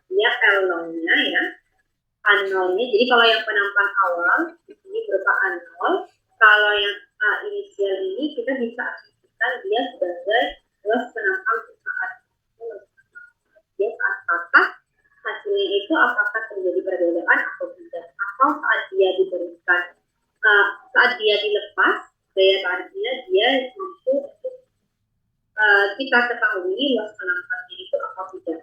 dia L-nya ya, anolnya. Jadi kalau yang penampang awal di sini berupa anol, kalau yang inisial ini kita bisa asumsikan dia sebagai luas penampang sesaat. Dia apakah hasilnya itu apakah terjadi perbedaan atau tidak, atau saat dia diberikan saat dia dilepas daya tariknya dia mampu untuk kita ketahui luas penampaknya itu apa tidak.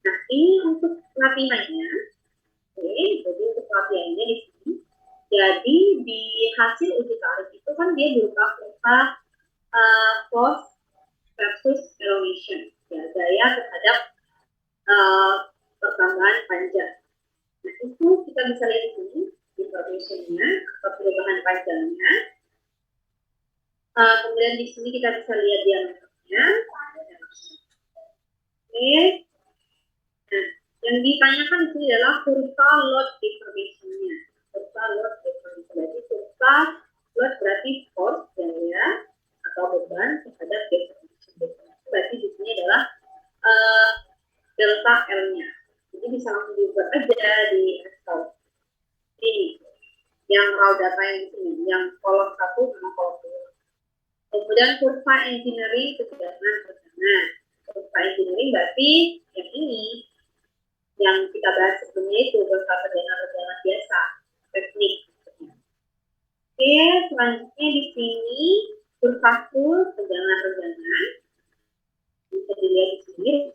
Nah, ini untuk latihannya. Oke, jadi untuk latihannya di sini. Jadi di hasil uji tarik itu kan dia berupa kurva force versus elongation, ya, gaya terhadap pertambahan panjang. Nah, itu kita bisa lihat di sini informationnya atau perubahan panjangnya. Kemudian di sini kita bisa lihat diameternya. Oke. Nah, yang ditanyakan di sini adalah kurva load deformation-nya. Kurva load deformation. Jadi kurva load berarti force gaya atau beban terhadap deformation. Berarti di sini adalah delta L-nya. Jadi bisa langsung dibuat aja di Excel. Ini yang raw data yang di sini, yang kolom 1 sama kolom 2. Kemudian kurva engineering ketegangan. Kurva engineering berarti yang ini yang kita bahas sebelumnya itu kurva tegangan biasa, teknik. Oke, selanjutnya di sini kurva full tegangan. Bisa dilihat di sini.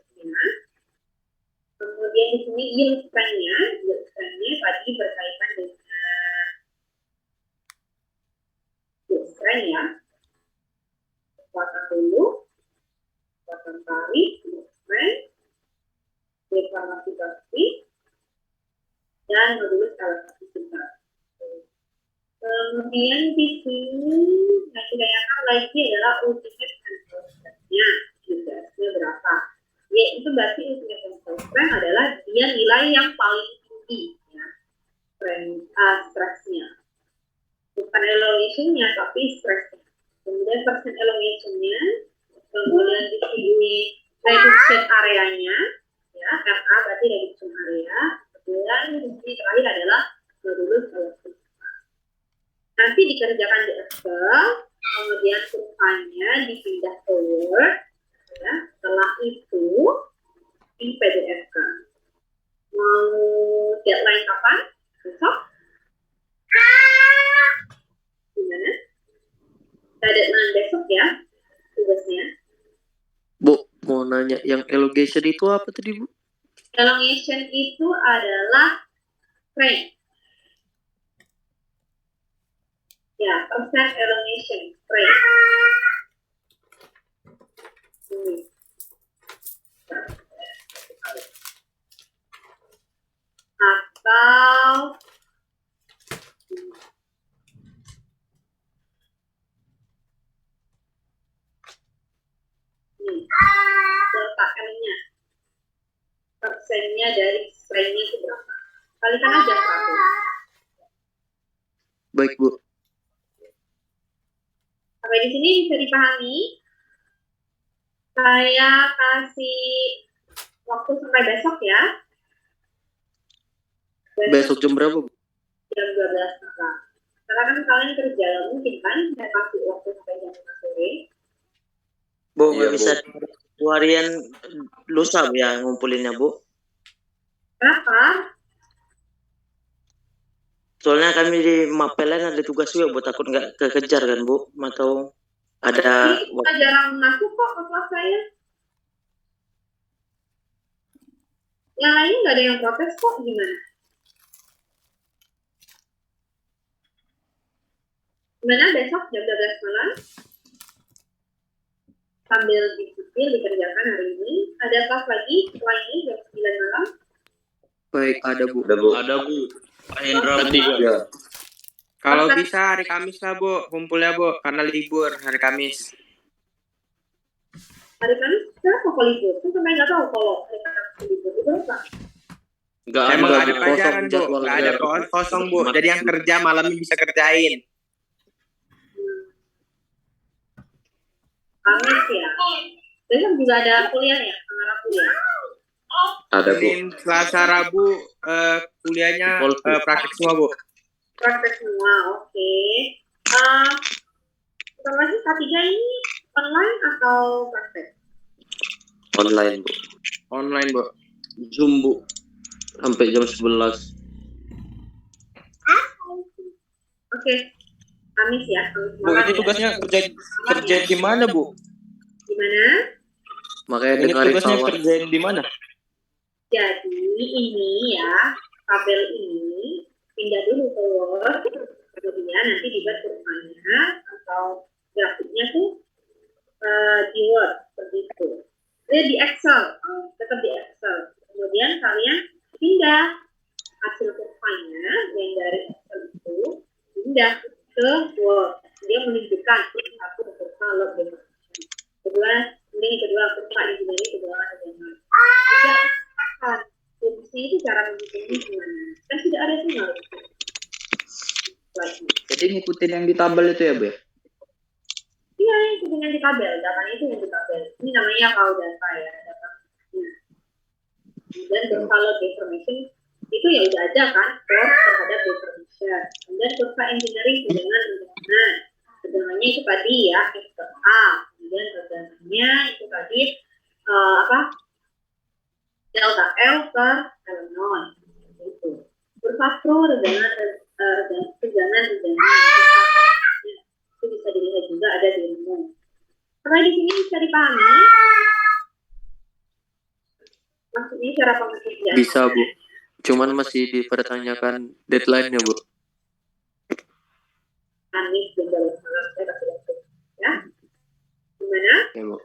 Kemudian di sini yield strength-nya tadi berkaitan dengan yield strength ya. Kekuatan dulu, kekuatan tarik, yield strength, deformasi plastik, dan modulus elastisitas. Kemudian di sini yang ditanyakan lagi adalah ultimate tensile strength-nya. Juga berapa? Yaitu berarti ultimate tensile strength adalah dia nilai yang paling tinggi ya, stress-nya. Bukan elongation-nya tapi stress-nya. Kemudian percent elongation-nya, kemudian di sini reduction area-nya ya, RA berarti reduction area. Kemudian di sini terakhir adalah modulus elastisitas. Nanti dikerjakan di Excel, kemudian kurvanya dipindah ke Word. Ya, setelah itu di PDF kan. Mau deadline kapan? Besok? Gimana? Kita deadline besok ya tugasnya. Bu, mau nanya yang elongation itu apa tadi, Bu? Elongation itu adalah strength. Ya, percent elongation strength. N-nya. Persennya dari strength-nya itu berapa? Kalikan aja 100. Baik, Bu. Sampai di sini bisa dipahami? Saya kasih waktu sampai besok ya. Besok jam berapa, Bu? Jam 12 malam. Karena kan kalian kerja, mungkin kan saya kasih waktu sampai jam 5 sore. Bu, Iya, nggak Bu. bisa harian lusa ya ngumpulinnya, Bu. Kenapa? Soalnya kami di Mapelen ada tugas juga, Bu. Takut nggak kekejar kan, Bu? Atau ada Ini kita jarang masuk kok ke kelas saya. Yang lain nggak ada yang protes kok, gimana? Gimana besok jam 12 malam? Sambil dicicil dikerjakan hari ini. Ada kelas lagi setelah ini jam 9 malam? baik ada, Bu. Ada, Bu. Ada, Bu. Pak Hendra Ya. Kalau bisa hari Kamis lah, Bu. Kumpulnya, Bu. Karena libur hari Kamis. Hari Kamis kenapa kok libur? Kan sampai nggak tahu kalau hari Kamis libur. Itu apa? Enggak Emang ada, ada Bu. pelajaran, Kosong Bu. jadwal Nggak ada kerja. kosong, Bu. Jadi yang kerja malamnya bisa kerjain. Kamis ya. Besok juga ada kuliah ya? Pengarah kuliah. Ada, Bu. Senin, Selasa, Rabu kuliahnya praktek semua, Bu. Praktek semua, oke. Sama sih K3 ini online atau praktek? Online, Bu. Online, Bu. Zoom, Bu. Sampai jam 11. Oke. Kamis ya. Kamis Bu, malam ini ya. tugasnya kerja di mana, Bu? Gimana? Makanya Ini dengarin tugasnya kawan. kerja di mana? Jadi ini ya, tabel ini pindah dulu ke Word, kemudian nanti dibuat kurvanya atau grafiknya tuh di Word seperti itu. Di Excel, tetap di Excel. Kemudian kalian pindah hasil kurvanya yang dari Excel itu pindah ke Word. Dia menunjukkan satu kurva lebih kedua, ini kedua kurva engineering, kedua ada yang tidak akan fungsi itu cara menghitungnya gimana? Kan tidak ada sinyal. Jadi ngikutin yang di tabel itu ya, Bu? Iya, yang dengan di tabel, datanya itu yang di tabel. Ini namanya raw data ya, data. Dan kalau deformation itu ya udah aja kan, force terhadap deformation. Kemudian kurva engineering tegangan. Tegangannya itu tadi ya, F per A. Kemudian tegangannya itu tadi delta L per L0 itu. Kurva pro tegangan itu bisa dilihat juga ada di ilmu. Karena di sini bisa dipahami. Maksudnya cara pengertian. Bisa, Bu. Cuman masih dipertanyakan deadline-nya, Bu. Kamis jam 12 malam saya kasih waktu ya. Gimana? Ya, Bu.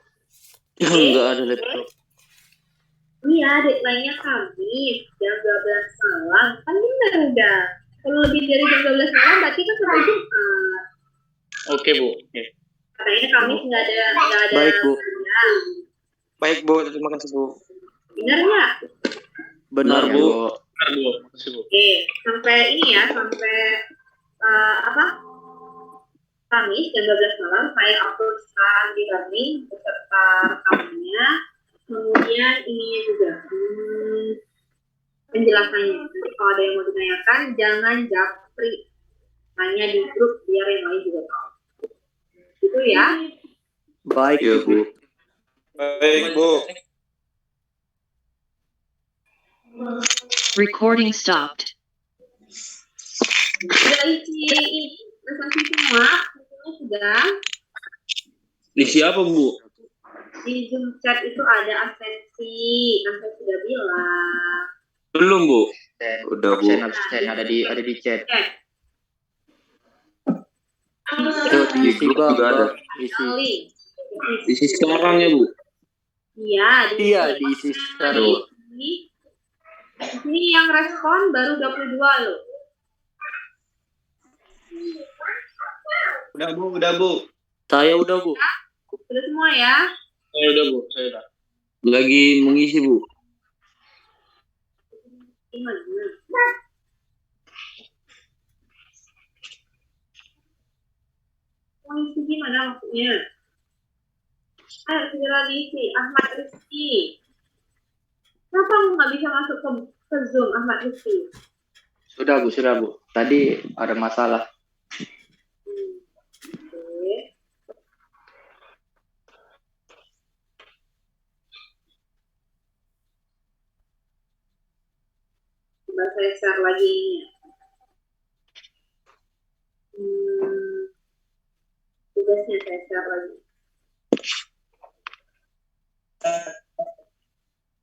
Enggak ada laptop. Iya, deadline-nya Kamis jam 12 malam. Kan benar udah. Kalau lebih dari jam 12 malam berarti kan sampai Jumat. Oke, Bu. Oke. Katanya Kamis nggak ada Baik, Bu. kerjaan. Baik, Bu. Terima kasih, Bu. Benar nggak? Benar, Ya, Bu. Benar, Bu. Makasih, Bu. Oke, sampai ini ya, sampai Kamis jam 12 malam saya upload sekarang di Learning beserta rekamannya. Kemudian ininya juga penjelasannya. Nanti kalau ada yang mau ditanyakan jangan japri, tanya di grup biar yang lain juga tahu. Itu ya. Baik, Iya, Bu. Baik, Bu. Recording stopped. Sudah isi ini presentasi semua, bukunya sudah. Di siapa, Bu? Di Zoom chat itu ada absensi, kan saya sudah bilang. Belum, Bu. Udah, Bu. Absen ada di chat. Yuk, diisi, Grup Bang. juga ada. Isi. Isi sekarang ya, Bu? Iya, Iya, diisi sekarang. Ini yang respon baru 22 loh. Udah, Bu. Udah, Bu. Saya udah, Bu. Sudah semua ya? Saya udah, Bu. Saya udah. Lagi mengisi, Bu. Gimana? Mengisi gimana maksudnya? Ayo segera diisi. Ahmad Rizky. Kenapa lu nggak bisa masuk ke Zoom, Ahmad Rizky? Sudah Bu. Tadi ada masalah. Oke. Coba saya share lagi ini ya. Tugasnya saya share lagi.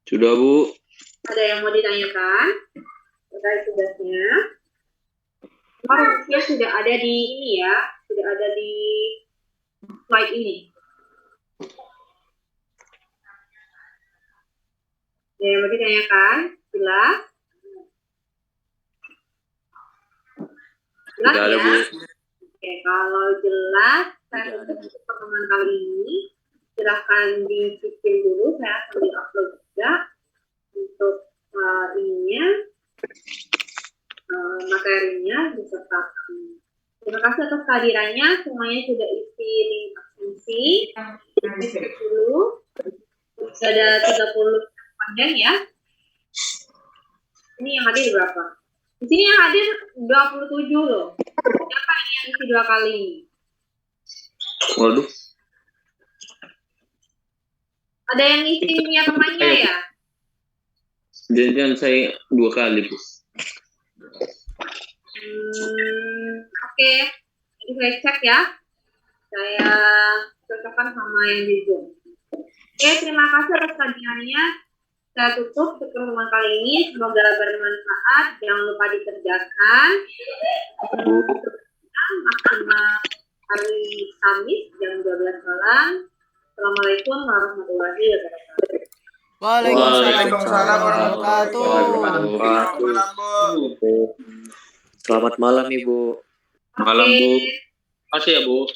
Sudah, Bu. Ada yang mau ditanyakan terkait tugasnya? Rumusnya sudah ada di ini ya, sudah ada di slide ini. Ya, yang mau ditanyakan, jelas? Jelas Sudah ada, ya? Bu. Oke, kalau jelas, saya tutup pertemuan kali ini. Silahkan dicicil dulu, saya akan di-upload juga untuk ininya, materinya disertakan. Terima kasih atas kehadirannya, semuanya sudah isi link absensi. Dicek dulu, sudah ada 30 responden ya. Ini yang hadir berapa? Di sini yang hadir 27 loh. Siapa ini yang isi 2 kali ini? Waduh. Ada yang isi punya temannya ya? Jangan saya 2 kali, Bu. Oke. Jadi saya cek ya. Saya cocokkan sama yang di Zoom. Oke, terima kasih atas kehadirannya. Saya tutup pertemuan kali ini. Semoga bermanfaat. Jangan lupa dikerjakan. Maksimal hari Kamis jam 12 malam. Assalamualaikum warahmatullahi wabarakatuh. Waalaikumsalam warahmatullahi Selamat malam, Ibu. Malam, Bu. Oke. Makasih ya, Bu.